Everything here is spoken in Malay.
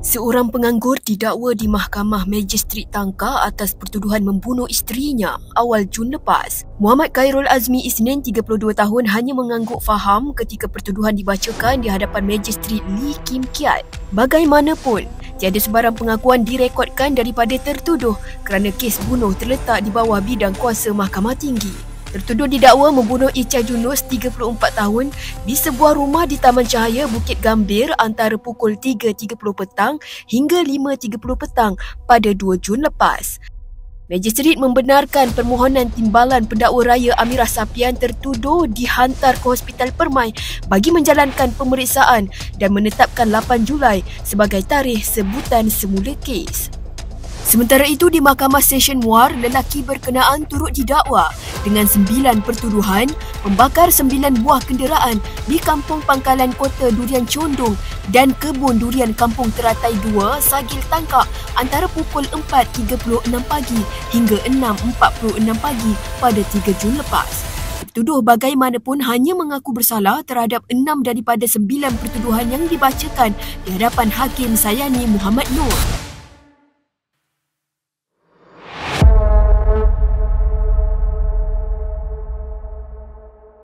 Seorang penganggur didakwa di Mahkamah Magistrate Tangka atas pertuduhan membunuh isterinya awal Jun lepas. Muhammad Khairul Azmi Isnin, 32 tahun, hanya mengangguk faham ketika pertuduhan dibacakan di hadapan Magistrate Lee Kim Kiat. Bagaimanapun, tiada sebarang pengakuan direkodkan daripada tertuduh kerana kes bunuh terletak di bawah bidang kuasa Mahkamah Tinggi. Tertuduh didakwa membunuh Icha Junus, 34 tahun, di sebuah rumah di Taman Cahaya, Bukit Gambir antara pukul 3.30 petang hingga 5.30 petang pada 2 Jun lepas. Magistrate membenarkan permohonan timbalan pendakwa raya Amirah Sapian tertuduh dihantar ke Hospital Permai bagi menjalankan pemeriksaan dan menetapkan 8 Julai sebagai tarikh sebutan semula kes. Sementara itu, di Mahkamah Session Muar, lelaki berkenaan turut didakwa dengan 9 pertuduhan membakar 9 buah kenderaan di Kampung Pangkalan Kota Durian Condong dan Kebun Durian Kampung Teratai 2, Sagil Tangkak antara pukul 4.36 pagi hingga 6.46 pagi pada 3 Jun lepas. Tertuduh bagaimanapun hanya mengaku bersalah terhadap 6 daripada 9 pertuduhan yang dibacakan di hadapan Hakim Sayani Muhammad Noor.